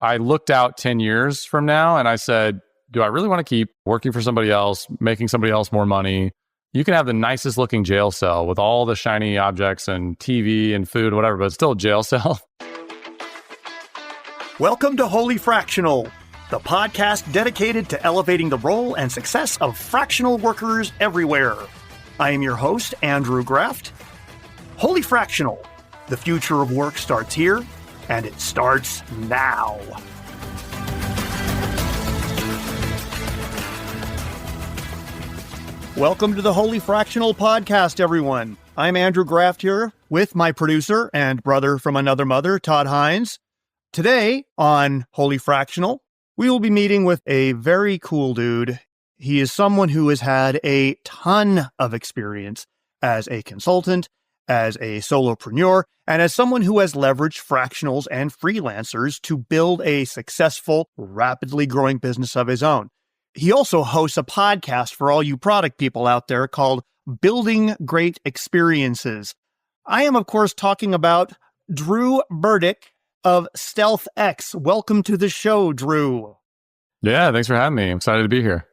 I looked out 10 years from now and I said, do I really want to keep working for somebody else, making somebody else more money? You can have the nicest looking jail cell with all the shiny objects and TV and food, whatever, but it's still a jail cell. Welcome to Holy Fractional, the podcast dedicated to elevating the role and success of fractional workers everywhere. I am your host, Andrew Graft. Holy Fractional, the future of work starts here, and it starts now. Welcome to the Holy Fractional podcast, everyone. I'm Andrew Graft here with my producer and brother from another mother, Todd Hines. Today on Holy Fractional, we will be meeting with a very cool dude. He is someone who has had a ton of experience as a consultant, as a solopreneur, and as someone who has leveraged fractionals and freelancers to build a successful, rapidly growing business of his own. He also hosts a podcast for all you product people out there called Building Great Experiences. I am, of course, talking about Drew Burdick of StealthX. Welcome to the show, Drew. Yeah, thanks for having me. I'm excited to be here.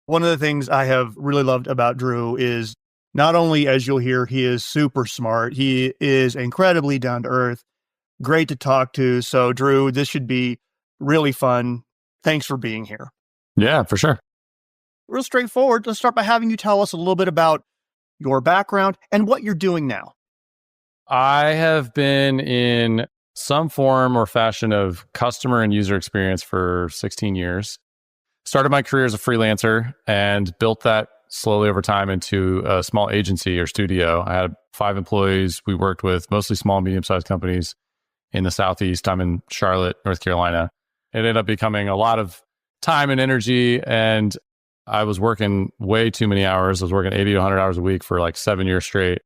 One of the things I have really loved about Drew is not only, as you'll hear, he is super smart, he is incredibly down to earth, great to talk to. So, Drew, this should be really fun. Thanks for being here. Yeah, for sure. Real straightforward. Let's start by having you tell us a little bit about your background and what you're doing now. I have been in some form or fashion of customer and user experience for 16 years. Started my career as a freelancer and built that slowly over time into a small agency or studio. I had 5 employees. We worked with mostly small, medium-sized companies in the Southeast. I'm in Charlotte, North Carolina. It ended up becoming a lot of time and energy, and I was working way too many hours. I was working 80 to 100 hours a week for like 7 years straight.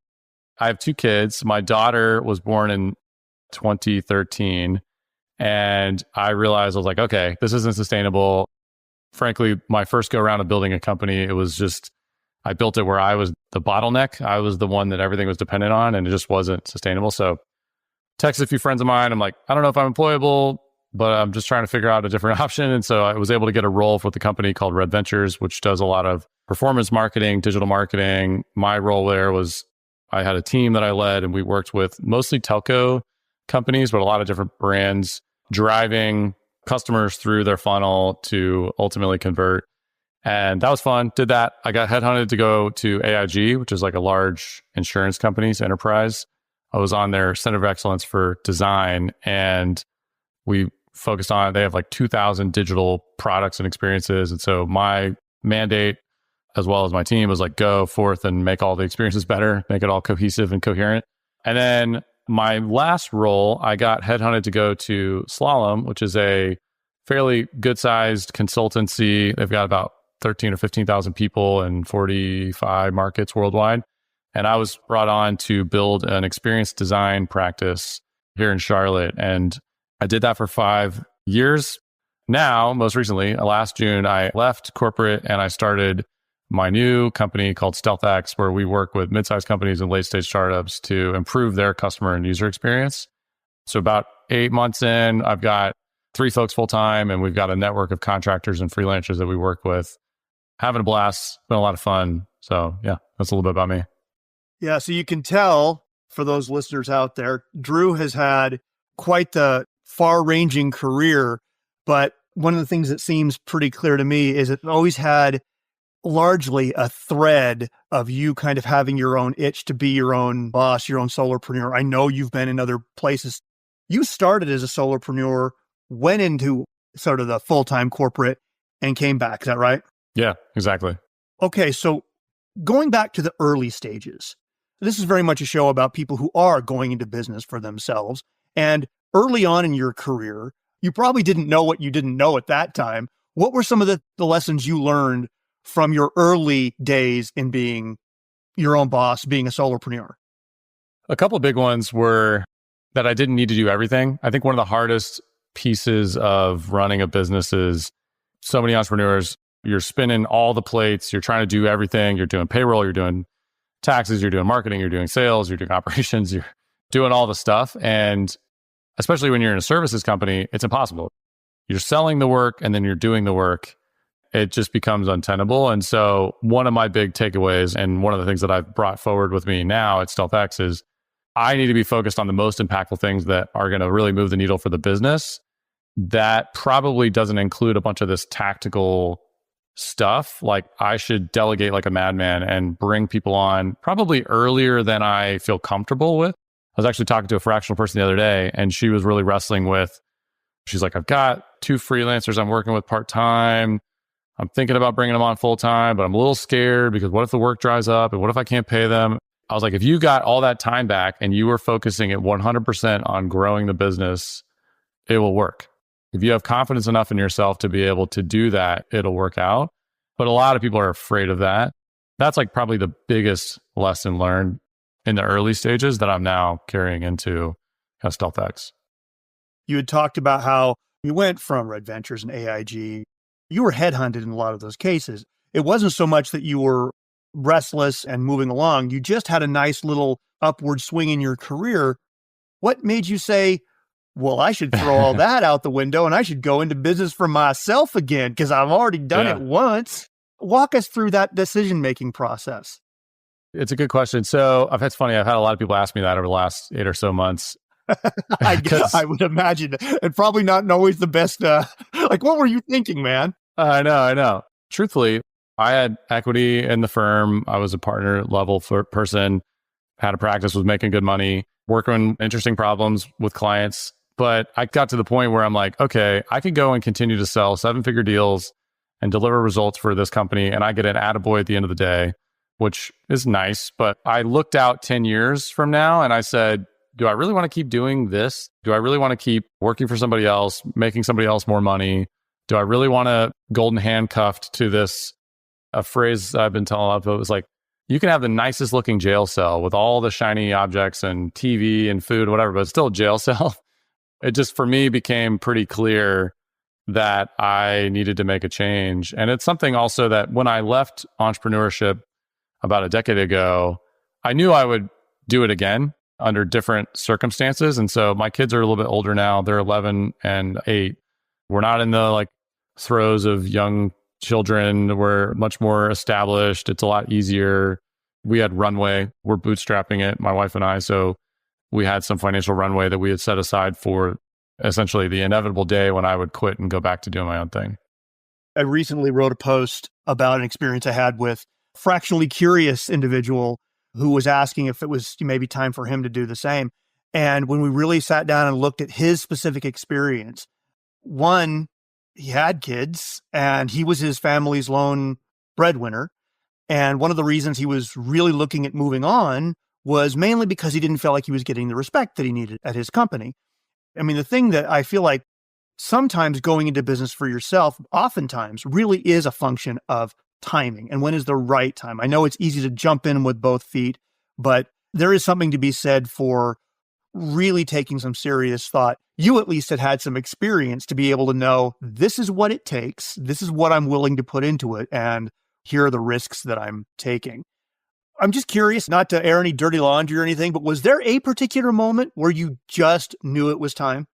I have 2 kids. My daughter was born in 2013, and I realized I was like, okay, this isn't sustainable. Frankly, my first go around of building a company, it was just, I built it where I was the bottleneck. I was the one that everything was dependent on, and it just wasn't sustainable. So texted a few friends of mine. I'm like, I don't know if I'm employable, but I'm just trying to figure out a different option. And so I was able to get a role with a company called Red Ventures, which does a lot of performance marketing, digital marketing. My role there was I had a team that I led, and we worked with mostly telco companies, but a lot of different brands, driving customers through their funnel to ultimately convert. And that was fun. Did that. I got headhunted to go to AIG, which is like a large insurance company's enterprise. I was on their Center of Excellence for Design, and we focused on, they have like 2,000 digital products and experiences. And so my mandate, as well as my team, was like, go forth and make all the experiences better, make it all cohesive and coherent. And then my last role, I got headhunted to go to Slalom, which is a fairly good-sized consultancy. They've got about 13 or 15,000 people in 45 markets worldwide. And I was brought on to build an experience design practice here in Charlotte. And I did that for 5 years. Now, most recently, last June, I left corporate and I started my new company called StealthX, where we work with mid-sized companies and late-stage startups to improve their customer and user experience. So about 8 months in, I've got 3 folks full-time, and we've got a network of contractors and freelancers that we work with. Having a blast, been a lot of fun. So yeah, that's a little bit about me. Yeah, so you can tell, for those listeners out there, Drew has had quite the far-ranging career, but one of the things that seems pretty clear to me is it always had largely a thread of you kind of having your own itch to be your own boss, your own solopreneur. I know you've been in other places. You started as a solopreneur, went into sort of the full-time corporate, and came back. Is that right? Yeah, exactly. Okay, so going back to the early stages, this is very much a show about people who are going into business for themselves. And early on in your career, you probably didn't know what you didn't know at that time. What were some of the lessons you learned from your early days in being your own boss, being a solopreneur? A couple of big ones were that I didn't need to do everything. I think one of the hardest pieces of running a business is so many entrepreneurs, you're spinning all the plates, you're trying to do everything, you're doing payroll, you're doing taxes, you're doing marketing, you're doing sales, you're doing operations, you're doing all the stuff. And especially when you're in a services company, it's impossible. you're selling the work and then you're doing the work, it just becomes untenable. And so one of my big takeaways, and one of the things that I've brought forward with me now at StealthX, is I need to be focused on the most impactful things that are going to really move the needle for the business. That probably doesn't include a bunch of this tactical stuff. Like, I should delegate like a madman and bring people on probably earlier than I feel comfortable with. I was actually talking to a fractional person the other day, and she was really wrestling with, she's like, I've got 2 freelancers I'm working with part-time. I'm thinking about bringing them on full-time, but I'm a little scared because what if the work dries up and what if I can't pay them? I was like, if you got all that time back and you were focusing at 100% on growing the business, it will work. If you have confidence enough in yourself to be able to do that, it'll work out. But a lot of people are afraid of that. That's like probably the biggest lesson learned in the early stages that I'm now carrying into StealthX. You had talked about how you went from Red Ventures and AIG. You were headhunted in a lot of those cases. It wasn't so much that you were restless and moving along. You just had a nice little upward swing in your career. What made you say, well, I should throw all that out the window and I should go into business for myself again because I've already done it once? Walk us through that decision-making process. It's a good question. So it's funny. I've had a lot of people ask me that over the last 8 or so months. I would imagine, and probably not always the best. Like, what were you thinking, man? I know. Truthfully, I had equity in the firm. I was a partner level person, had a practice, was making good money, working on interesting problems with clients. But I got to the point where I'm like, okay, I could go and continue to sell 7-figure deals and deliver results for this company, and I get an attaboy at the end of the day, which is nice. But I looked out 10 years from now and I said, do I really want to keep doing this? Do I really want to keep working for somebody else, making somebody else more money? Do I really want to golden handcuffed to this? A phrase I've been telling a lot of people is like, you can have the nicest looking jail cell with all the shiny objects and TV and food, whatever, but it's still a jail cell. It just, for me, became pretty clear that I needed to make a change. And it's something also that when I left entrepreneurship about a decade ago, I knew I would do it again under different circumstances. And so my kids are a little bit older now. They're 11 and 8. We're not in the like throes of young children. We're much more established. It's a lot easier. We had runway. We're bootstrapping it, my wife and I. So we had some financial runway that we had set aside for essentially the inevitable day when I would quit and go back to doing my own thing. I recently wrote a post about an experience I had with a fractionally curious individual who was asking if it was maybe time for him to do the same. And when we really sat down and looked at his specific experience, one, he had kids and he was his family's lone breadwinner. And one of the reasons he was really looking at moving on was mainly because he didn't feel like he was getting the respect that he needed at his company. I mean, the thing that I feel like sometimes going into business for yourself, oftentimes really is a function of timing and when is the right time. I know it's easy to jump in with both feet, but there is something to be said for really taking some serious thought. You at least had some experience to be able to know this is what it takes. This is what I'm willing to put into it. And here are the risks that I'm taking. I'm just curious, not to air any dirty laundry or anything, but was there a particular moment where you just knew it was time?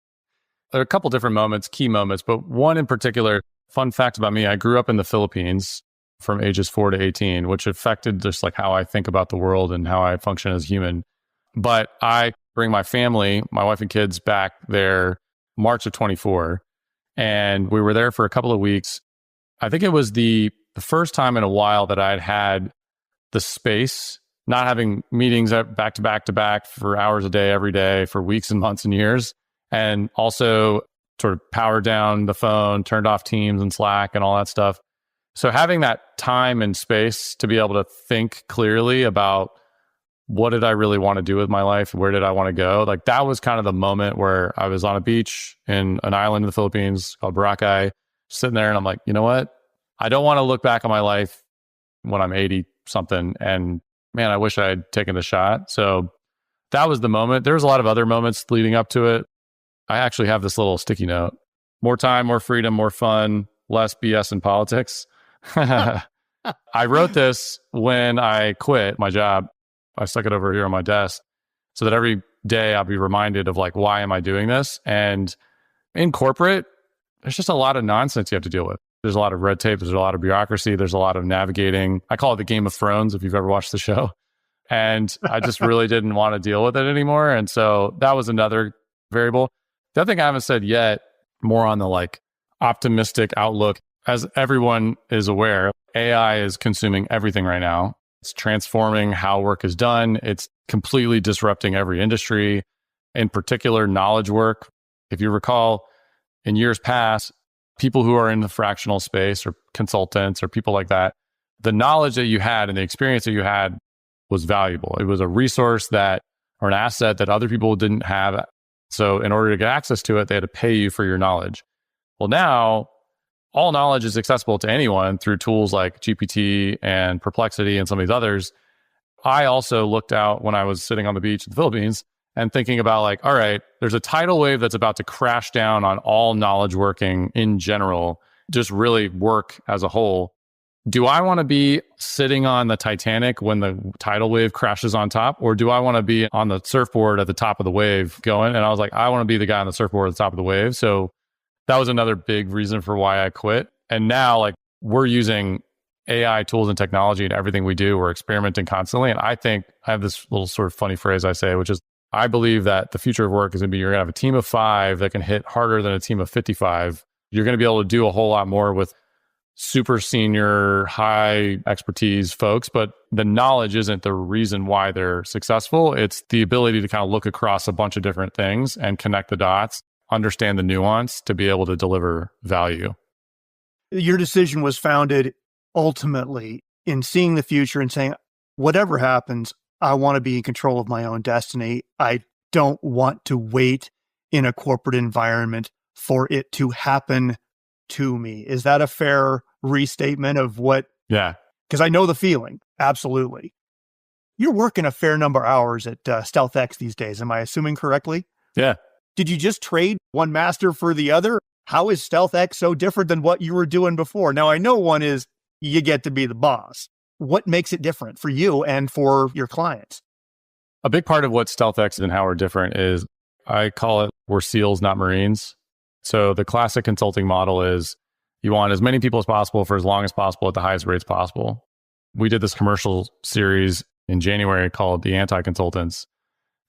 There are a couple different moments, key moments, but one in particular, fun fact about me, I grew up in the Philippines from ages 4 to 18, which affected just like how I think about the world and how I function as a human. But I bring my family, my wife and kids back there March of 24. And we were there for a couple of weeks. I think it was the first time in a while that I'd had the space, not having meetings back to back to back for hours a day, every day for weeks and months and years. And also sort of powered down the phone, turned off Teams and Slack and all that stuff. So having that time and space to be able to think clearly about what did I really want to do with my life? Where did I want to go? Like that was kind of the moment where I was on a beach in an island in the Philippines called Boracay, sitting there and I'm like, you know what? I don't want to look back on my life when I'm 80 something and man, I wish I had taken the shot. So that was the moment. There was a lot of other moments leading up to it. I actually have this little sticky note. More time, more freedom, more fun, less BS in politics. I wrote this when I quit my job. I stuck it over here on my desk so that every day I'll be reminded of like, why am I doing this? And in corporate, there's just a lot of nonsense you have to deal with. There's a lot of red tape. There's a lot of bureaucracy. There's a lot of navigating. I call it the Game of Thrones, if you've ever watched the show. And I just really didn't want to deal with it anymore. And so that was another variable. The other thing I haven't said yet, more on the like optimistic outlook, as everyone is aware, AI is consuming everything right now. It's transforming how work is done. It's completely disrupting every industry, in particular knowledge work. If you recall, in years past, people who are in the fractional space or consultants or people like that, the knowledge that you had and the experience that you had was valuable. It was a resource that, or an asset that other people didn't have. So in order to get access to it, they had to pay you for your knowledge. Well, now all knowledge is accessible to anyone through tools like GPT and Perplexity and some of these others. I also looked out when I was sitting on the beach in the Philippines and thinking about like, all right, there's a tidal wave that's about to crash down on all knowledge working in general, just really work as a whole. Do I want to be sitting on the Titanic when the tidal wave crashes on top? Or do I want to be on the surfboard at the top of the wave going? And I was like, I want to be the guy on the surfboard at the top of the wave. So that was another big reason for why I quit. And now like we're using AI tools and technology in everything we do. We're experimenting constantly. And I think I have this little sort of funny phrase I say, which is, I believe that the future of work is going to be, you're going to have a team of 5 that can hit harder than a team of 55. You're going to be able to do a whole lot more with super senior, high expertise folks, but the knowledge isn't the reason why they're successful. It's the ability to kind of look across a bunch of different things and connect the dots, understand the nuance to be able to deliver value. Your decision was founded ultimately in seeing the future and saying, whatever happens, I want to be in control of my own destiny. I don't want to wait in a corporate environment for it to happen to me. Is that a fair restatement of what? Yeah. Because I know the feeling. Absolutely. You're working a fair number of hours at StealthX these days. Am I assuming correctly? Yeah. Did you just trade one master for the other? How is StealthX so different than what you were doing before? Now, I know one is you get to be the boss. What makes it different for you and for your clients? A big part of what StealthX and how we're different is, I call it, we're SEALs, not Marines. So the classic consulting model is you want as many people as possible for as long as possible at the highest rates possible. We did this commercial series in January called The Anti-Consultants.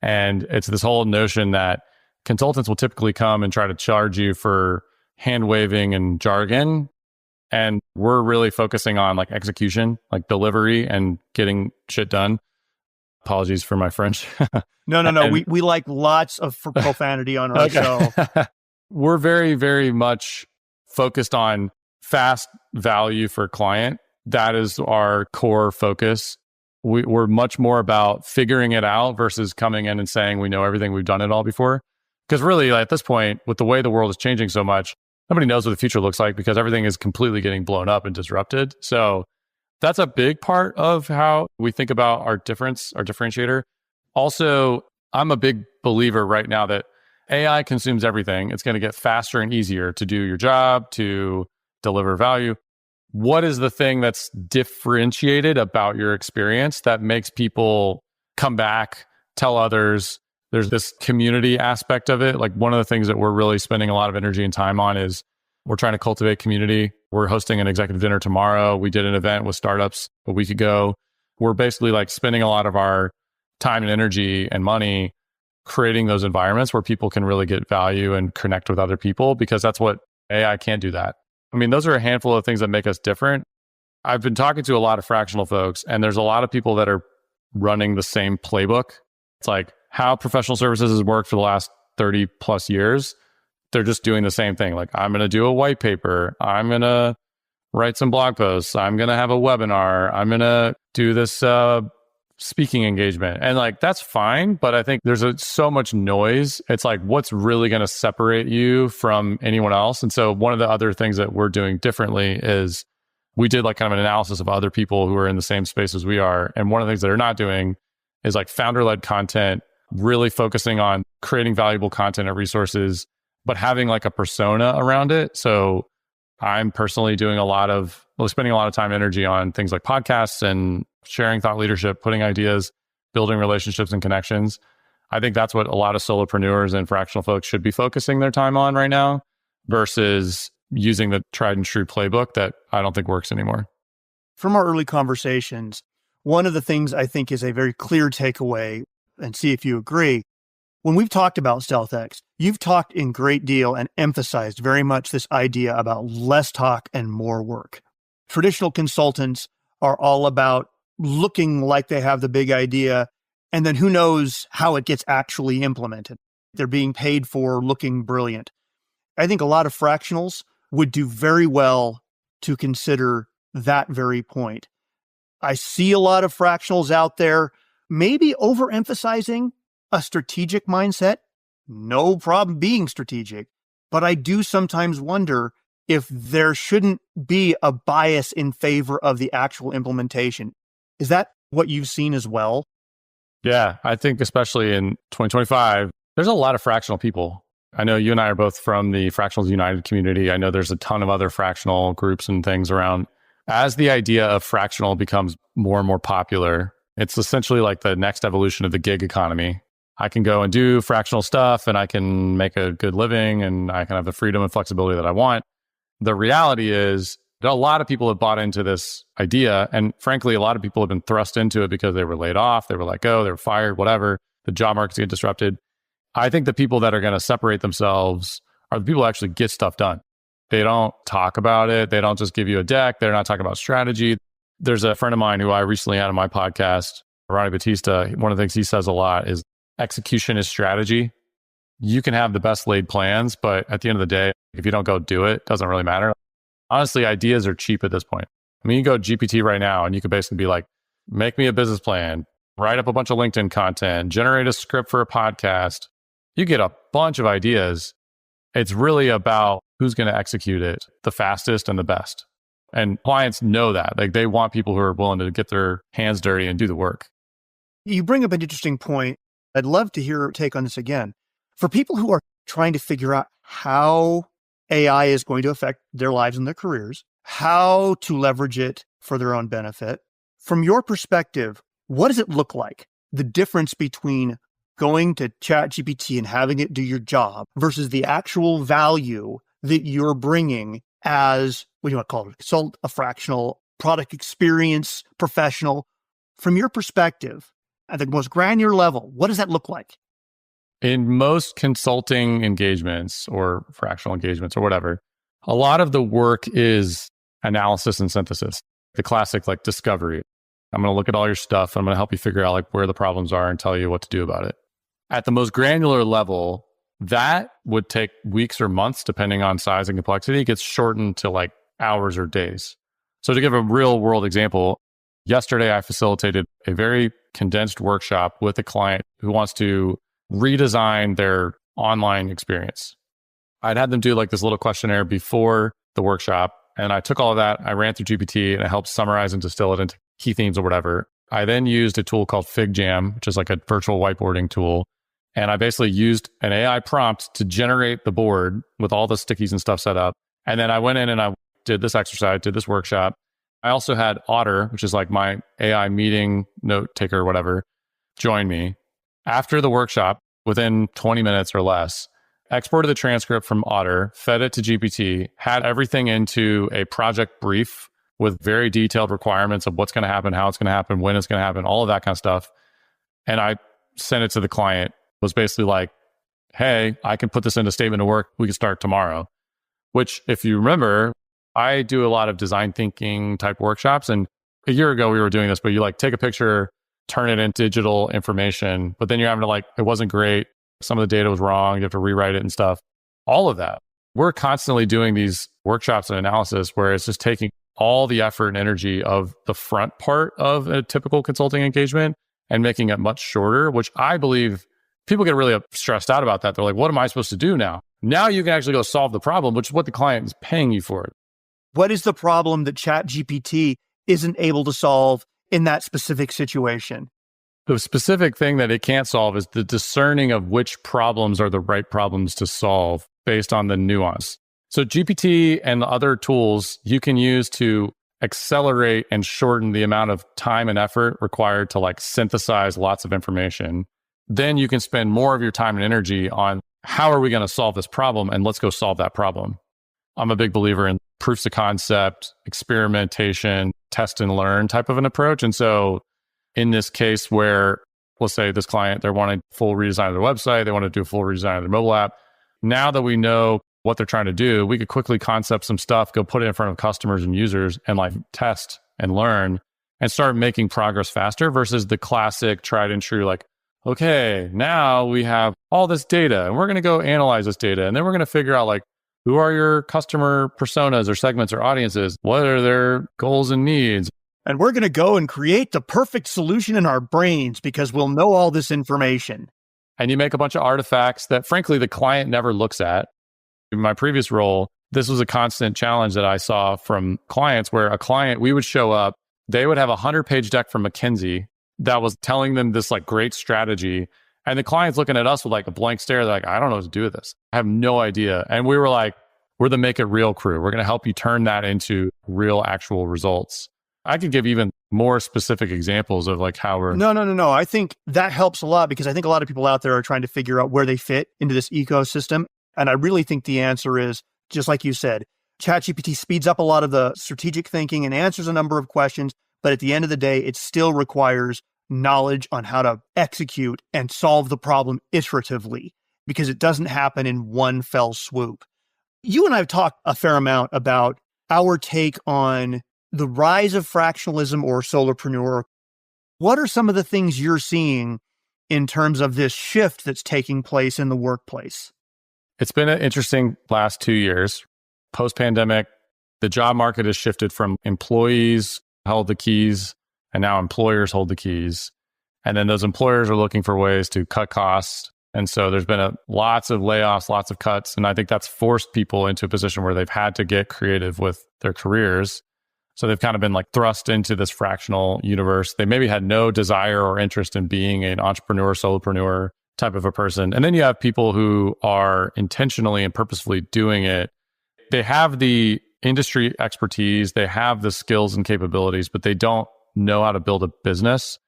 And it's this whole notion that consultants will typically come and try to charge you for hand waving and jargon. And we're really focusing on like execution, like delivery and getting shit done. Apologies for my French. No. We like lots of profanity on our show. We're very, very much focused on fast value for client. That is our core focus. We're much more about figuring it out versus coming in and saying we know everything, we've done it all before. Because really, at this point, with the way the world is changing so much, nobody knows what the future looks like because everything is completely getting blown up and disrupted. So that's a big part of how we think about our differentiator. Also, I'm a big believer right now that AI consumes everything. It's going to get faster and easier to do your job, to deliver value. What is the thing that's differentiated about your experience that makes people come back, tell others? There's this community aspect of it. Like one of the things that we're really spending a lot of energy and time on is we're trying to cultivate community. We're hosting an executive dinner tomorrow. We did an event with startups a week ago. We're basically like spending a lot of our time and energy and money creating those environments where people can really get value and connect with other people, because that's what AI can't do that. I mean, those are a handful of things that make us different. I've been talking to a lot of fractional folks, and there's a lot of people that are running the same playbook. It's like how professional services has worked for the last 30 plus years. They're just doing the same thing. Like, I'm going to do a white paper. I'm going to write some blog posts. I'm going to have a webinar. I'm going to do this speaking engagement. And like, that's fine. But I think there's so much noise. It's like, what's really going to separate you from anyone else? And so one of the other things that we're doing differently is we did like kind of an analysis of other people who are in the same space as we are. And one of the things that they're not doing is like founder-led content, really focusing on creating valuable content and resources, but having like a persona around it. So I'm personally spending a lot of time and energy on things like podcasts and sharing thought leadership, putting ideas, building relationships and connections. I think that's what a lot of solopreneurs and fractional folks should be focusing their time on right now. versus using the tried and true playbook that I don't think works anymore. From our early conversations, one of the things I think is a very clear takeaway, and see if you agree, when we've talked about StealthX, you've talked in great deal and emphasized very much this idea about less talk and more work. Traditional consultants are all about looking like they have the big idea, and then who knows how it gets actually implemented. They're being paid for looking brilliant. I think a lot of fractionals would do very well to consider that very point. I see a lot of fractionals out there, maybe overemphasizing a strategic mindset. No problem being strategic, but I do sometimes wonder if there shouldn't be a bias in favor of the actual implementation. Is that what you've seen as well? Yeah, I think especially in 2025, there's a lot of fractional people. I know you and I are both from the Fractionals United community. I know there's a ton of other fractional groups and things around. As the idea of fractional becomes more and more popular, it's essentially like the next evolution of the gig economy. I can go and do fractional stuff and I can make a good living and I can have the freedom and flexibility that I want. The reality is that a lot of people have bought into this idea. And frankly, a lot of people have been thrust into it because they were laid off, they were let go, they were fired, whatever. The job markets get disrupted. I think the people that are going to separate themselves are the people who actually get stuff done. They don't talk about it. They don't just give you a deck. They're not talking about strategy. There's a friend of mine who I recently had on my podcast, Ronnie Batista. One of the things he says a lot is execution is strategy. You can have the best laid plans, but at the end of the day, if you don't go do it, it doesn't really matter. Honestly, ideas are cheap at this point. I mean, you go GPT right now and you could basically be like, make me a business plan, write up a bunch of LinkedIn content, generate a script for a podcast. You get a bunch of ideas. It's really about who's going to execute it the fastest and the best. And clients know that. Like they want people who are willing to get their hands dirty and do the work. You bring up an interesting point. I'd love to hear your take on this again. For people who are trying to figure out how AI is going to affect their lives and their careers, how to leverage it for their own benefit, from your perspective, what does it look like? The difference between going to ChatGPT and having it do your job versus the actual value that you're bringing as, what do you want to call it, consult, a fractional product experience professional. From your perspective, at the most granular level, what does that look like? In most consulting engagements or fractional engagements or whatever, a lot of the work is analysis and synthesis, the classic like discovery. I'm going to look at all your stuff. I'm going to help you figure out like where the problems are and tell you what to do about it. At the most granular level, that would take weeks or months, depending on size and complexity. It gets shortened to like hours or days. So to give a real world example, yesterday I facilitated a very condensed workshop with a client who wants to redesign their online experience. I'd had them do like this little questionnaire before the workshop. And I took all of that, I ran through GPT and I helped summarize and distill it into key themes or whatever. I then used a tool called FigJam, which is like a virtual whiteboarding tool. And I basically used an AI prompt to generate the board with all the stickies and stuff set up. And then I went in and I did this exercise, did this workshop. I also had Otter, which is like my AI meeting note taker or whatever, join me. After the workshop, within 20 minutes or less, exported the transcript from Otter, fed it to GPT, had everything into a project brief with very detailed requirements of what's going to happen, how it's going to happen, when it's going to happen, all of that kind of stuff. And I sent it to the client. It was basically like, hey, I can put this into statement of work. We can start tomorrow. Which, if you remember, I do a lot of design thinking type workshops. And a year ago, we were doing this, but you like take a picture, turn it into digital information, but then you're having to like, it wasn't great. Some of the data was wrong. You have to rewrite it and stuff. All of that. We're constantly doing these workshops and analysis where it's just taking all the effort and energy of the front part of a typical consulting engagement and making it much shorter, which I believe people get really stressed out about that. They're like, what am I supposed to do now? Now you can actually go solve the problem, which is what the client is paying you for. What is the problem that ChatGPT isn't able to solve in that specific situation? The specific thing that it can't solve is the discerning of which problems are the right problems to solve based on the nuance. So GPT and other tools you can use to accelerate and shorten the amount of time and effort required to like synthesize lots of information. Then you can spend more of your time and energy on how are we going to solve this problem? And let's go solve that problem. I'm a big believer in proofs of concept, experimentation, test and learn type of an approach. And so in this case where, let's say this client, they're wanting full redesign of their website, they want to do a full redesign of their mobile app. Now that we know what they're trying to do, we could quickly concept some stuff, go put it in front of customers and users and like test and learn and start making progress faster versus the classic tried and true, like, okay, now we have all this data and we're going to go analyze this data. And then we're going to figure out like, who are your customer personas or segments or audiences? What are their goals and needs? And we're going to go and create the perfect solution in our brains because we'll know all this information. And you make a bunch of artifacts that frankly, the client never looks at. In my previous role, this was a constant challenge that I saw from clients where a client, we would show up, they would have a 100-page deck from McKinsey that was telling them this like great strategy. And the client's looking at us with like a blank stare. They're like, I don't know what to do with this. I have no idea. And we were like, we're the Make It Real crew. We're going to help you turn that into real actual results. I could give even more specific examples of like how we're... No. I think that helps a lot because I think a lot of people out there are trying to figure out where they fit into this ecosystem. And I really think the answer is, just like you said, ChatGPT speeds up a lot of the strategic thinking and answers a number of questions. But at the end of the day, it still requires knowledge on how to execute and solve the problem iteratively because it doesn't happen in one fell swoop. You and I have talked a fair amount about our take on the rise of fractionalism or solopreneur. What are some of the things you're seeing in terms of this shift that's taking place in the workplace? It's been an interesting last 2 years. Post-pandemic, the job market has shifted from employees held the keys and now employers hold the keys. And then those employers are looking for ways to cut costs. And so there's been lots of layoffs, lots of cuts. And I think that's forced people into a position where they've had to get creative with their careers. So they've kind of been like thrust into this fractional universe. They maybe had no desire or interest in being an entrepreneur, solopreneur type of a person. And then you have people who are intentionally and purposefully doing it. They have the industry expertise, they have the skills and capabilities, but they don't know how to build a business.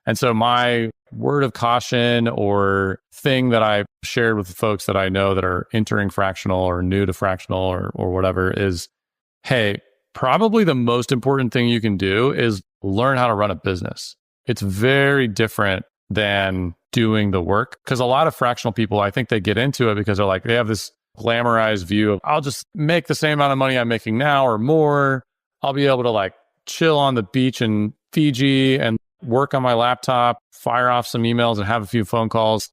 And so my word of caution or thing that I shared with the folks that I know that are entering fractional or new to fractional or whatever is, hey, probably the most important thing you can do is learn how to run a business. It's very different than doing the work because a lot of fractional people, I think they get into it because they're like, they have this glamorized view of, I'll just make the same amount of money I'm making now or more. I'll be able to like chill on the beach in Fiji and work on my laptop, fire off some emails and have a few phone calls.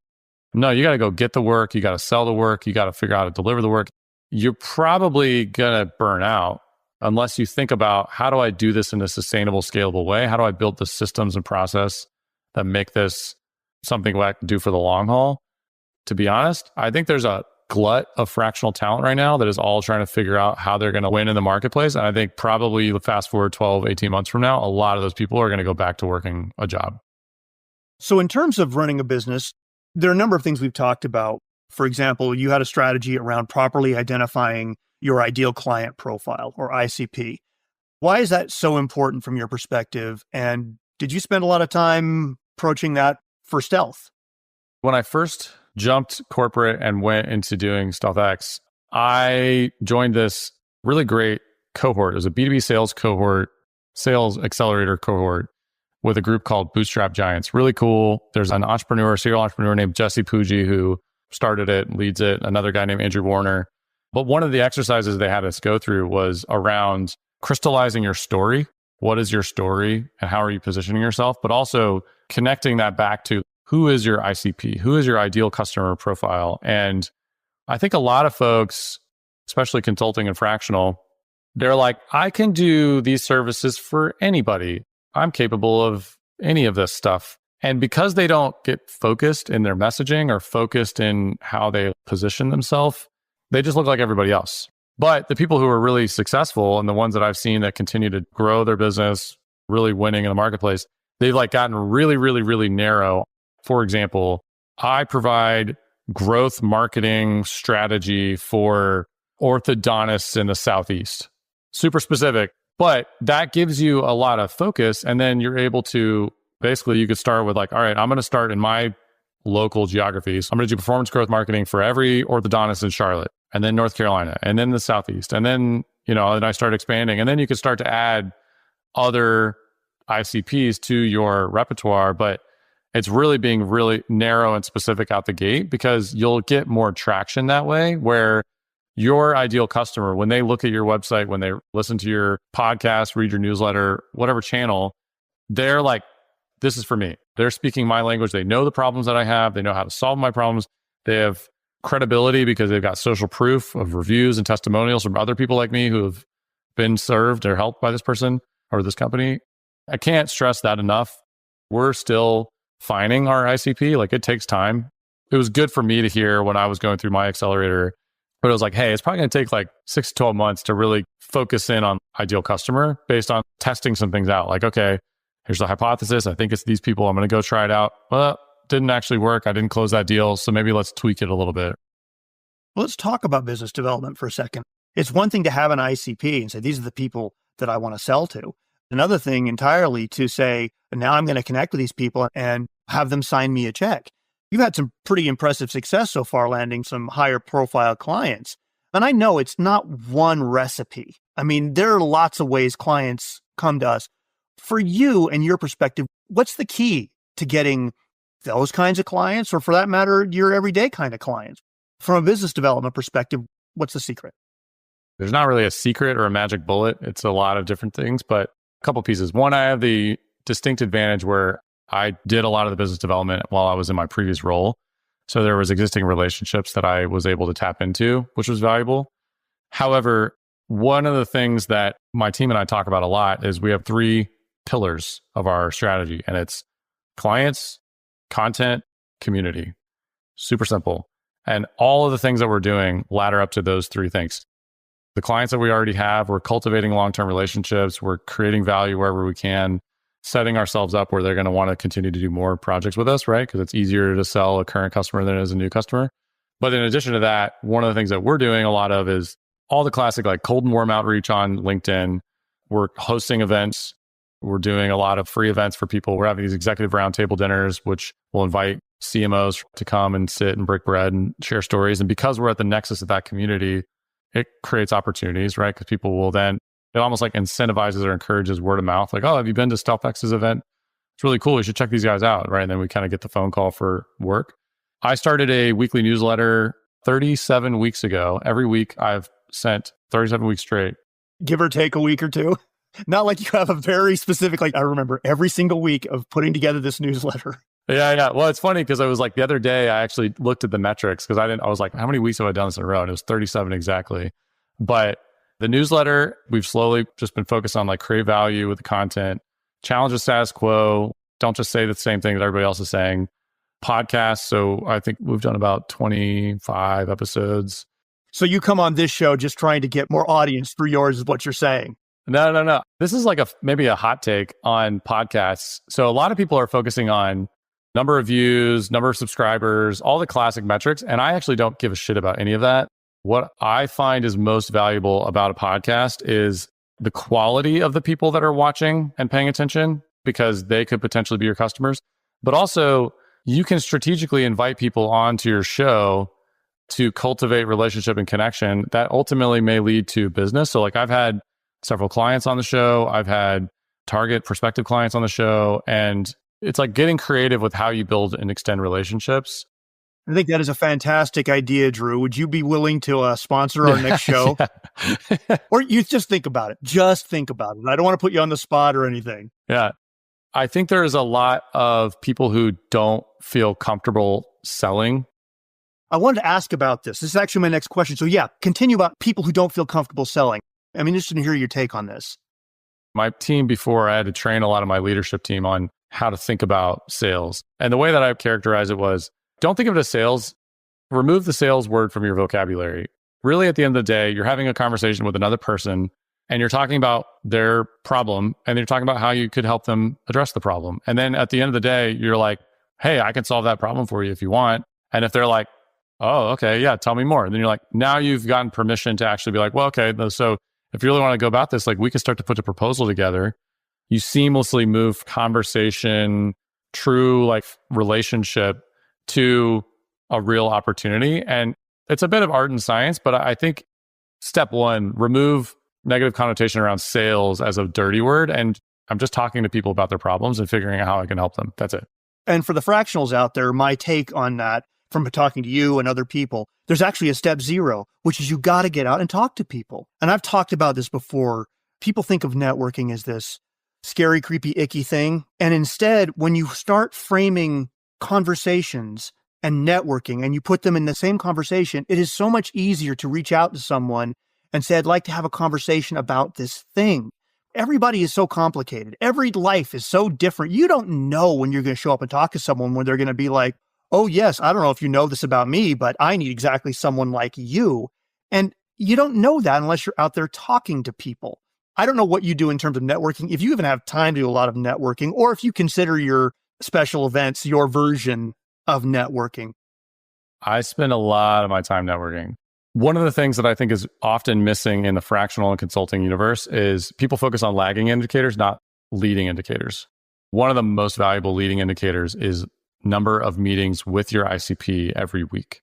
No, you got to go get the work. You got to sell the work. You got to figure out how to deliver the work. You're probably going to burn out unless you think about how do I do this in a sustainable, scalable way? How do I build the systems and process that make this something I can do for the long haul? To be honest, I think there's a glut of fractional talent right now that is all trying to figure out how they're going to win in the marketplace. And I think probably fast forward 12, 18 months from now, a lot of those people are going to go back to working a job. So in terms of running a business, there are a number of things we've talked about. For example, you had a strategy around properly identifying your ideal client profile or ICP. Why is that so important from your perspective? And did you spend a lot of time approaching that for stealth? When I first jumped corporate and went into doing StealthX, I joined this really great cohort. It was a B2B sales cohort, sales accelerator cohort with a group called Bootstrap Giants. Really cool. There's an entrepreneur, serial entrepreneur named Jesse Pujji who started it, leads it, another guy named Andrew Warner. But one of the exercises they had us go through was around crystallizing your story. What is your story and how are you positioning yourself? But also connecting that back to who is your ICP? Who is your ideal customer profile? And I think a lot of folks, especially consulting and fractional, they're like, I can do these services for anybody. I'm capable of any of this stuff. And because they don't get focused in their messaging or focused in how they position themselves, they just look like everybody else. But the people who are really successful and the ones that I've seen that continue to grow their business, really winning in the marketplace, they've like gotten really, really, really narrow. For example, I provide growth marketing strategy for orthodontists in the Southeast. Super specific, but that gives you a lot of focus. And then you're able to basically, you could start with like, all right, I'm going to start in my local geographies. I'm going to do performance growth marketing for every orthodontist in Charlotte, and then North Carolina, and then the Southeast. And then, and I start expanding. And then you could start to add other ICPs to your repertoire, but it's really being really narrow and specific out the gate, because you'll get more traction that way, where your ideal customer, when they look at your website, when they listen to your podcast, read your newsletter, whatever channel, they're like, this is for me. They're speaking my language. They know the problems that I have. They know how to solve my problems. They have credibility because they've got social proof of reviews and testimonials from other people like me who have been served or helped by this person or this company. I can't stress that enough. We're still finding our ICP. Like, it takes time. It was good for me to hear when I was going through my accelerator, but it was like, hey, it's probably going to take like 6 to 12 months to really focus in on ideal customer based on testing some things out. Like, okay, here's the hypothesis. I think it's these people. I'm going to go try it out. Well, didn't actually work. I didn't close that deal. So maybe let's tweak it a little bit. Let's talk about business development for a second. It's one thing to have an ICP and say, these are the people that I want to sell to. Another thing entirely to say, now I'm going to connect with these people and have them sign me a check. You've had some pretty impressive success so far, landing some higher profile clients. And I know it's not one recipe. I mean, there are lots of ways clients come to us. For you and your perspective, what's the key to getting those kinds of clients, or for that matter, your everyday kind of clients? From a business development perspective, what's the secret? There's not really a secret or a magic bullet. It's a lot of different things, but a couple pieces. One, I have the distinct advantage where I did a lot of the business development while I was in my previous role. So there was existing relationships that I was able to tap into, which was valuable. However, one of the things that my team and I talk about a lot is we have 3 pillars of our strategy, and it's clients, content, community. Super simple. And all of the things that we're doing ladder up to those 3 things. The clients that we already have, we're cultivating long-term relationships. We're creating value wherever we can, setting ourselves up where they're going to want to continue to do more projects with us, right? Because it's easier to sell a current customer than it is a new customer. But in addition to that, one of the things that we're doing a lot of is all the classic like cold and warm outreach on LinkedIn. We're hosting events. We're doing a lot of free events for people. We're having these executive roundtable dinners, which will invite CMOs to come and sit and break bread and share stories. And because we're at the nexus of that community, it creates opportunities, right? Because people will then, it almost like incentivizes or encourages word of mouth. Like, oh, have you been to StealthX's event? It's really cool. You should check these guys out, right? And then we kind of get the phone call for work. I started a weekly newsletter 37 weeks ago. Every week I've sent 37 weeks straight. Give or take a week or two. Not like you have a very specific, like I remember every single week of putting together this newsletter. Yeah. Well, it's funny because I was like the other day, I actually looked at the metrics because I was like, how many weeks have I done this in a row? And it was 37 exactly. But the newsletter, we've slowly just been focused on like create value with the content, challenge the status quo. Don't just say the same thing that everybody else is saying. Podcasts. So I think we've done about 25 episodes. So you come on this show just trying to get more audience through yours is what you're saying. No. This is like maybe a hot take on podcasts. So a lot of people are focusing on number of views, number of subscribers, all the classic metrics. And I actually don't give a shit about any of that. What I find is most valuable about a podcast is the quality of the people that are watching and paying attention, because they could potentially be your customers. But also, you can strategically invite people onto your show to cultivate relationship and connection that ultimately may lead to business. So like I've had several clients on the show. I've had target prospective clients on the show. And it's like getting creative with how you build and extend relationships. I think that is a fantastic idea, Drew. Would you be willing to sponsor our next show? Or you just think about it. Just think about it. I don't want to put you on the spot or anything. Yeah. I think there's a lot of people who don't feel comfortable selling. I wanted to ask about this. This is actually my next question. So yeah, continue about people who don't feel comfortable selling. I'm interested to hear your take on this. My team before, I had to train a lot of my leadership team on how to think about sales. And the way that I characterize it was, don't think of it as sales. Remove the sales word from your vocabulary. Really, at the end of the day, you're having a conversation with another person and you're talking about their problem and you're talking about how you could help them address the problem. And then at the end of the day, you're like, hey, I can solve that problem for you if you want. And if they're like, oh, okay, yeah, tell me more. And then you're like, now you've gotten permission to actually be like, well, okay, so if you really want to go about this, like we can start to put a proposal together. You seamlessly move conversation, true like relationship to a real opportunity. And it's a bit of art and science, but I think step one, remove negative connotation around sales as a dirty word. And I'm just talking to people about their problems and figuring out how I can help them. That's it. And for the fractionals out there, my take on that from talking to you and other people, there's actually a step zero, which is you got to get out and talk to people. And I've talked about this before. People think of networking as this scary, creepy, icky thing. And instead, when you start framing conversations and networking and you put them in the same conversation, it is so much easier to reach out to someone and say, I'd like to have a conversation about this thing. Everybody is so complicated. Every life is so different. You don't know when you're going to show up and talk to someone when they're going to be like, oh, yes, I don't know if you know this about me, but I need exactly someone like you. And you don't know that unless you're out there talking to people. I don't know what you do in terms of networking, if you even have time to do a lot of networking, or if you consider your special events your version of networking. I spend a lot of my time networking. One of the things that I think is often missing in the fractional and consulting universe is people focus on lagging indicators, not leading indicators. One of the most valuable leading indicators is number of meetings with your ICP every week.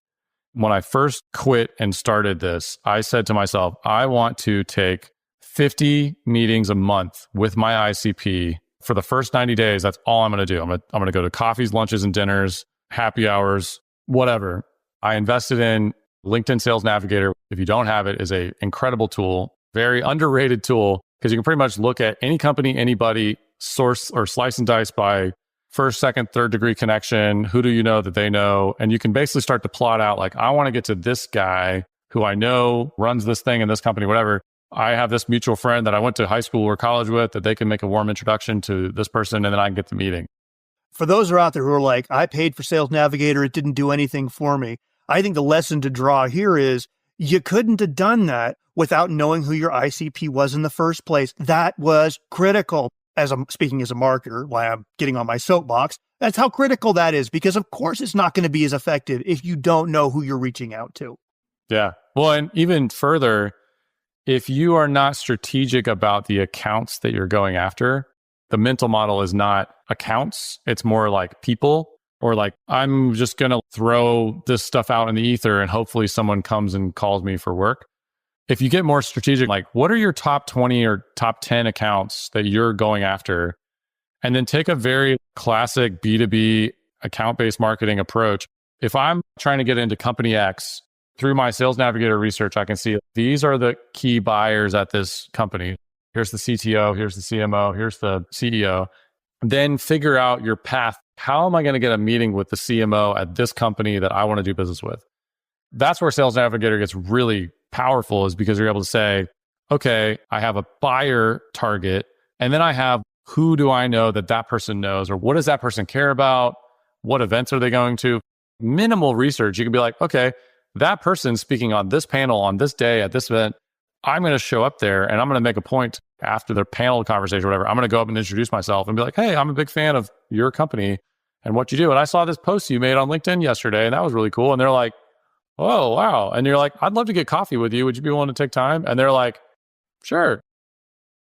When I first quit and started this, I said to myself, I want to take 50 meetings a month with my ICP for the first 90 days. That's all I'm going to do. I'm going to go to coffees, lunches, and dinners, happy hours, whatever. I invested in LinkedIn Sales Navigator. If you don't have it, is an incredible tool, very underrated tool, because you can pretty much look at any company, anybody, source or slice and dice by first, second, third degree connection. Who do you know that they know? And you can basically start to plot out like, I want to get to this guy who I know runs this thing in this company, whatever. I have this mutual friend that I went to high school or college with that they can make a warm introduction to this person and then I can get the meeting. For those who are out there who are like, I paid for Sales Navigator, it didn't do anything for me. I think the lesson to draw here is you couldn't have done that without knowing who your ICP was in the first place. That was critical. As I'm speaking as a marketer, why I'm getting on my soapbox, that's how critical that is, because of course it's not going to be as effective if you don't know who you're reaching out to. Yeah. Well, and even further, if you are not strategic about the accounts that you're going after, the mental model is not accounts. It's more like people, or like, I'm just going to throw this stuff out in the ether and hopefully someone comes and calls me for work. If you get more strategic, like what are your top 20 or top 10 accounts that you're going after? And then take a very classic B2B account-based marketing approach. If I'm trying to get into company X, through my Sales Navigator research, I can see these are the key buyers at this company. Here's the CTO, here's the CMO, here's the CEO. Then figure out your path. How am I going to get a meeting with the CMO at this company that I want to do business with? That's where Sales Navigator gets really powerful, is because you're able to say, okay, I have a buyer target, and then I have who do I know that that person knows, or what does that person care about? What events are they going to? Minimal research. You can be like, okay, that person speaking on this panel on this day at this event, I'm going to show up there and I'm going to make a point after their panel conversation or whatever. I'm going to go up and introduce myself and be like, hey, I'm a big fan of your company and what you do. And I saw this post you made on LinkedIn yesterday and that was really cool. And they're like, oh, wow. And you're like, I'd love to get coffee with you. Would you be willing to take time? And they're like, sure.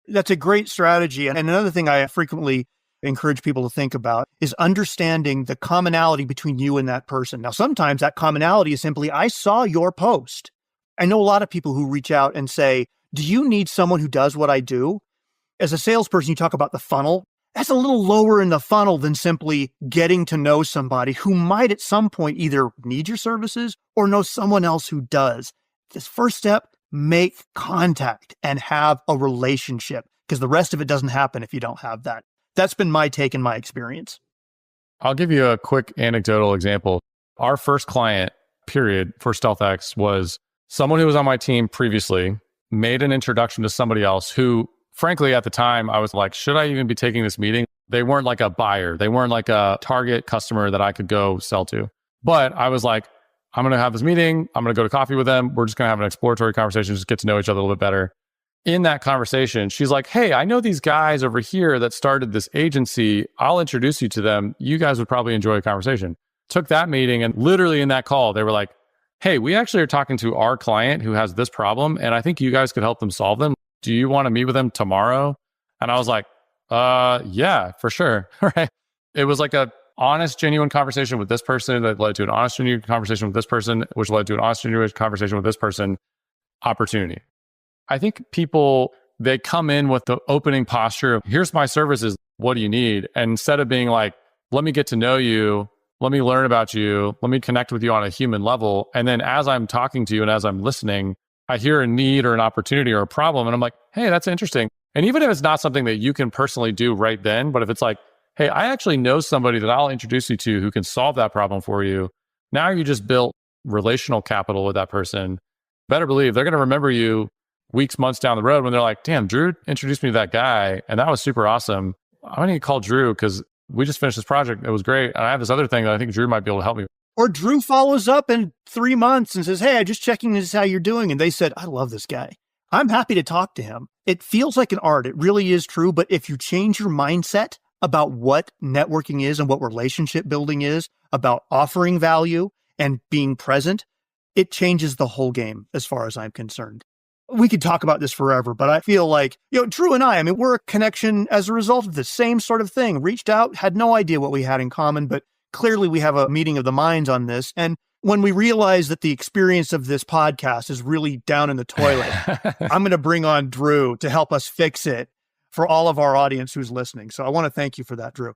That's a great strategy. And another thing I frequently encourage people to think about is understanding the commonality between you and that person. Now, sometimes that commonality is simply, I saw your post. I know a lot of people who reach out and say, do you need someone who does what I do? As a salesperson, you talk about the funnel. That's a little lower in the funnel than simply getting to know somebody who might at some point either need your services or know someone else who does. This first step, make contact and have a relationship, because the rest of it doesn't happen if you don't have that. That's been my take and my experience. I'll give you a quick anecdotal example. Our first client, period, for StealthX was someone who was on my team previously, made an introduction to somebody else who, frankly, at the time, I was like, should I even be taking this meeting? They weren't like a buyer. They weren't like a target customer that I could go sell to. But I was like, I'm going to have this meeting. I'm going to go to coffee with them. We're just going to have an exploratory conversation, just get to know each other a little bit better. In that conversation, she's like, hey, I know these guys over here that started this agency. I'll introduce you to them. You guys would probably enjoy a conversation. Took that meeting, and literally in that call, they were like, hey, we actually are talking to our client who has this problem, and I think you guys could help them solve them. Do you want to meet with them tomorrow? And I was like, yeah, for sure. Right. It was like a honest, genuine conversation with this person that led to an honest, genuine conversation with this person, which led to an honest, genuine conversation with this person, opportunity. I think people, they come in with the opening posture of, here's my services, what do you need? And instead of being like, let me get to know you, let me learn about you, let me connect with you on a human level. And then as I'm talking to you and as I'm listening, I hear a need or an opportunity or a problem. And I'm like, hey, that's interesting. And even if it's not something that you can personally do right then, but if it's like, hey, I actually know somebody that I'll introduce you to who can solve that problem for you. Now you just built relational capital with that person. Better believe they're going to remember you weeks, months down the road when they're like, damn, Drew introduced me to that guy. And that was super awesome. I need to call Drew because we just finished this project. It was great. And I have this other thing that I think Drew might be able to help me with. Or Drew follows up in 3 months and says, hey, I'm just checking this is how you're doing. And they said, I love this guy. I'm happy to talk to him. It feels like an art. It really is true. But if you change your mindset about what networking is and what relationship building is, about offering value and being present, it changes the whole game as far as I'm concerned. We could talk about this forever, but I feel like, Drew and I mean, we're a connection as a result of the same sort of thing. Reached out, had no idea what we had in common, but clearly we have a meeting of the minds on this. And when we realize that the experience of this podcast is really down in the toilet, I'm going to bring on Drew to help us fix it for all of our audience who's listening. So I want to thank you for that, Drew.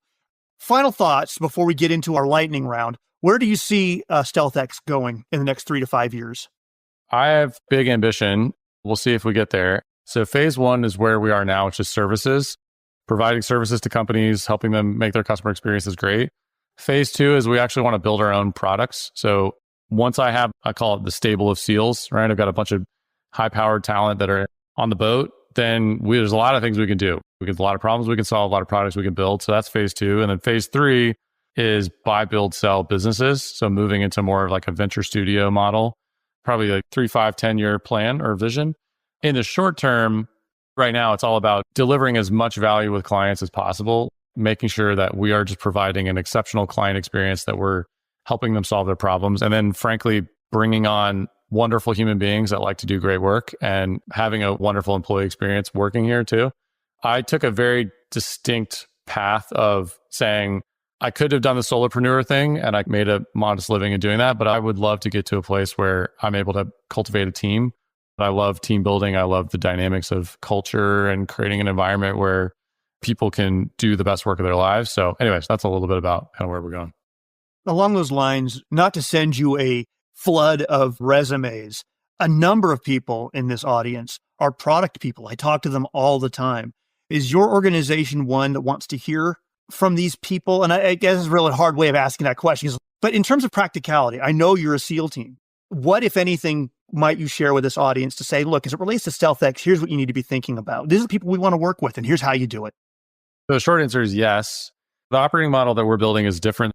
Final thoughts before we get into our lightning round. Where do you see StealthX going in the next 3 to 5 years? I have big ambition. We'll see if we get there. So phase 1 is where we are now, which is services, providing services to companies, helping them make their customer experiences great. Phase 2 is we actually want to build our own products. So once I call it the stable of SEALs, right? I've got a bunch of high-powered talent that are on the boat. Then there's a lot of things we can do. We get a lot of problems we can solve, a lot of products we can build. So that's phase 2. And then phase 3 is buy, build, sell businesses. So moving into more of like a venture studio model, probably like 3, 5, 10-year plan or vision. In the short term, right now, it's all about delivering as much value with clients as possible, making sure that we are just providing an exceptional client experience, that we're helping them solve their problems. And then frankly, bringing on wonderful human beings that like to do great work and having a wonderful employee experience working here too. I took a very distinct path of saying, I could have done the solopreneur thing and I made a modest living in doing that, but I would love to get to a place where I'm able to cultivate a team. I love team building. I love the dynamics of culture and creating an environment where people can do the best work of their lives. So anyways, that's a little bit about kind of where we're going. Along those lines, not to send you a flood of resumes, a number of people in this audience are product people. I talk to them all the time. Is your organization one that wants to hear from these people? And I guess it's a really hard way of asking that question. But in terms of practicality, I know you're a SEAL team. What, if anything, might you share with this audience to say, look, as it relates to StealthX, here's what you need to be thinking about. These are the people we want to work with, and here's how you do it. The short answer is yes. The operating model that we're building is different.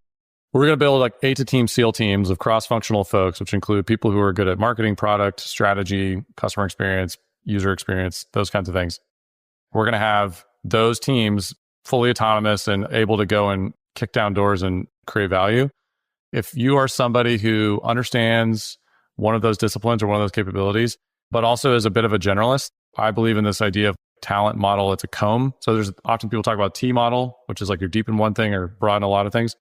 We're going to build like 8 to 10 SEAL teams of cross-functional folks, which include people who are good at marketing, product, strategy, customer experience, user experience, those kinds of things. We're going to have those teams fully autonomous and able to go and kick down doors and create value. If you are somebody who understands one of those disciplines or one of those capabilities, but also is a bit of a generalist, I believe in this idea of talent model. It's a comb. So there's often people talk about T model, which is like you're deep in one thing or broad in a lot of things.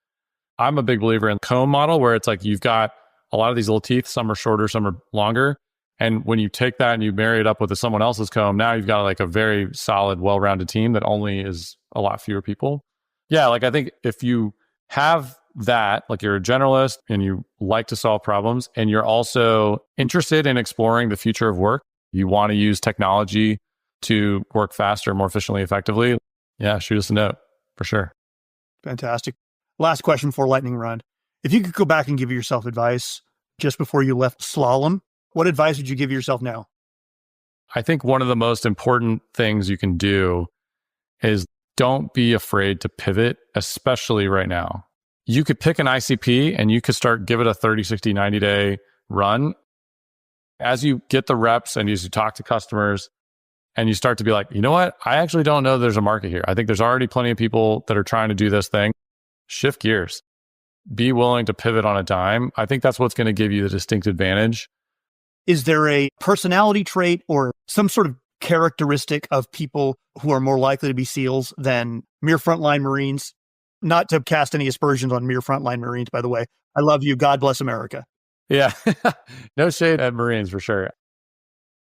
I'm a big believer in comb model, where it's like you've got a lot of these little teeth. Some are shorter, some are longer. And when you take that and you marry it up with someone else's comb, now you've got like a very solid, well-rounded team that only is a lot fewer people. Yeah, like I think if you have that, like you're a generalist and you like to solve problems and you're also interested in exploring the future of work, you want to use technology to work faster, more efficiently, effectively, yeah, shoot us a note for sure. Fantastic. Last question for lightning round. If you could go back and give yourself advice just before you left slalom, what advice would you give yourself now? I think one of the most important things you can do is don't be afraid to pivot, especially right now. You could pick an ICP and you could give it a 30, 60, 90-day run. As you get the reps and as you talk to customers and you start to be like, you know what? I actually don't know there's a market here. I think there's already plenty of people that are trying to do this thing. Shift gears. Be willing to pivot on a dime. I think that's what's going to give you the distinct advantage. Is there a personality trait or some sort of characteristic of people who are more likely to be SEALs than mere frontline Marines? Not to cast any aspersions on mere frontline Marines, by the way. I love you. God bless America. Yeah. No shade at Marines for sure.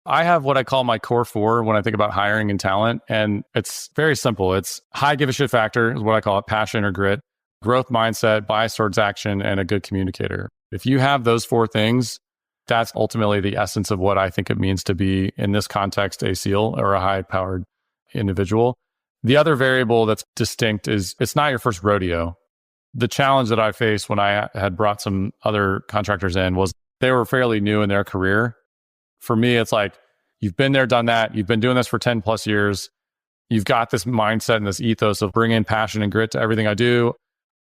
I have what I call my core four when I think about hiring and talent. And it's very simple. It's high give a shit factor is what I call it, passion or grit, growth mindset, bias towards action, and a good communicator. If you have those four things, that's ultimately the essence of what I think it means to be, in this context, a SEAL or a high-powered individual. The other variable that's distinct is it's not your first rodeo. The challenge that I faced when I had brought some other contractors in was they were fairly new in their career. For me, it's like, you've been there, done that. You've been doing this for 10 plus years. You've got this mindset and this ethos of bringing passion and grit to everything I do.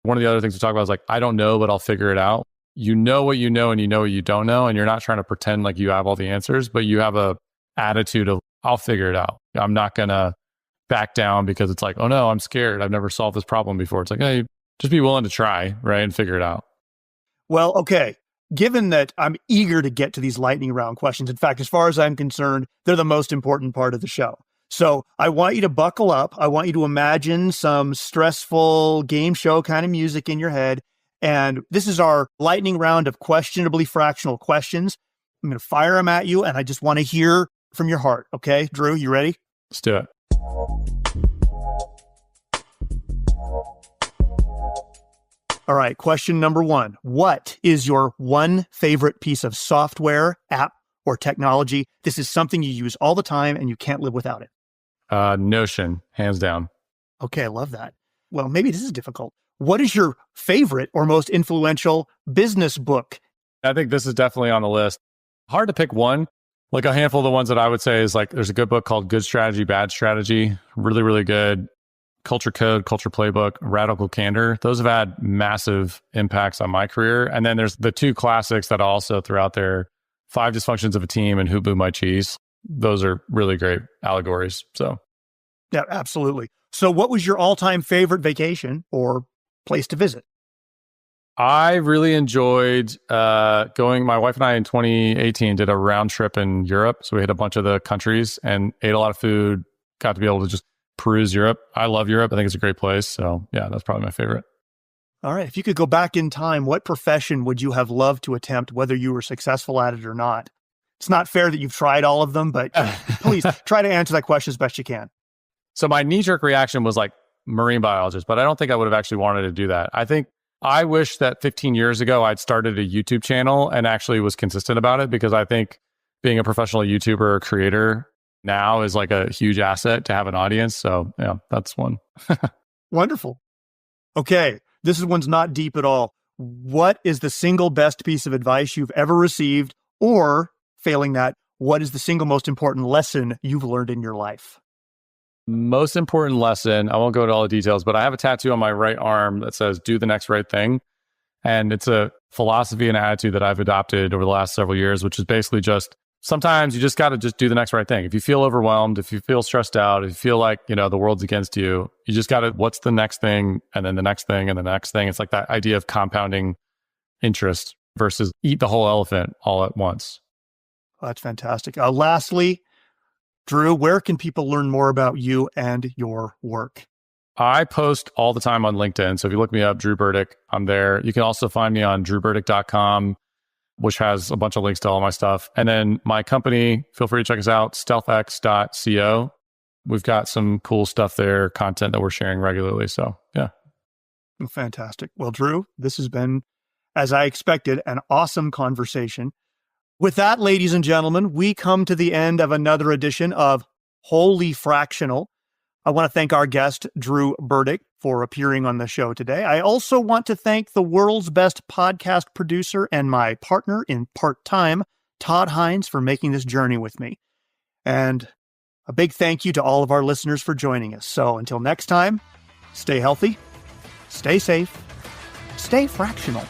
One of the other things we talk about is like, I don't know, but I'll figure it out. You know what you know and you know what you don't know. And you're not trying to pretend like you have all the answers, but you have a attitude of, I'll figure it out. I'm not going to back down because it's like, oh no, I'm scared. I've never solved this problem before. It's like, hey, just be willing to try, right? And figure it out. Well, okay. Given that I'm eager to get to these lightning round questions, in fact, as far as I'm concerned, they're the most important part of the show. So I want you to buckle up. I want you to imagine some stressful game show kind of music in your head. And this is our lightning round of questionably fractional questions. I'm going to fire them at you, and I just want to hear from your heart. Okay, Drew, you ready? Let's do it. All right, question number one. What is your one favorite piece of software, app, or technology? This is something you use all the time and you can't live without it. Notion, hands down. Okay, I love that. Well, maybe this is difficult. What is your favorite or most influential business book? I think this is definitely on the list. Hard to pick one. Like a handful of the ones that I would say is like, there's a good book called Good Strategy, Bad Strategy. Really, really good. Culture Code, Culture Playbook, Radical Candor. Those have had massive impacts on my career. And then there's the two classics that I also threw out there, 5 Dysfunctions of a Team and Who Blew My Cheese. Those are really great allegories. So, yeah, absolutely. So what was your all-time favorite vacation or place to visit? I really enjoyed going. My wife and I in 2018 did a round trip in Europe. So we hit a bunch of the countries and ate a lot of food, got to be able to just peruse Europe. I love Europe. I think it's a great place. So yeah, that's probably my favorite. All right. If you could go back in time, what profession would you have loved to attempt, whether you were successful at it or not? It's not fair that you've tried all of them, but please try to answer that question as best you can. So my knee-jerk reaction was like marine biologist, but I don't think I would have actually wanted to do that. I wish that 15 years ago, I'd started a YouTube channel and actually was consistent about it, because I think being a professional YouTuber or creator now is like a huge asset to have an audience. So yeah, that's one. Wonderful. Okay. This one's not deep at all. What is the single best piece of advice you've ever received? Or failing that, what is the single most important lesson you've learned in your life? Most important lesson, I won't go into all the details, but I have a tattoo on my right arm that says, do the next right thing. And it's a philosophy and attitude that I've adopted over the last several years, which is basically just, sometimes you just got to just do the next right thing. If you feel overwhelmed, if you feel stressed out, if you feel like, the world's against you, you just got to, what's the next thing? And then the next thing and the next thing. It's like that idea of compounding interest versus eat the whole elephant all at once. Oh, that's fantastic. Lastly, Drew, where can people learn more about you and your work? I post all the time on LinkedIn. So if you look me up, Drew Burdick, I'm there. You can also find me on drewburdick.com, which has a bunch of links to all my stuff. And then my company, feel free to check us out, stealthx.co. We've got some cool stuff there, content that we're sharing regularly. So yeah. Fantastic. Well, Drew, this has been, as I expected, an awesome conversation. With that, ladies and gentlemen, we come to the end of another edition of Holy Fractional. I want to thank our guest, Drew Burdick, for appearing on the show today. I also want to thank the world's best podcast producer and my partner in part-time, Todd Hines, for making this journey with me. And a big thank you to all of our listeners for joining us. So until next time, stay healthy, stay safe, stay fractional.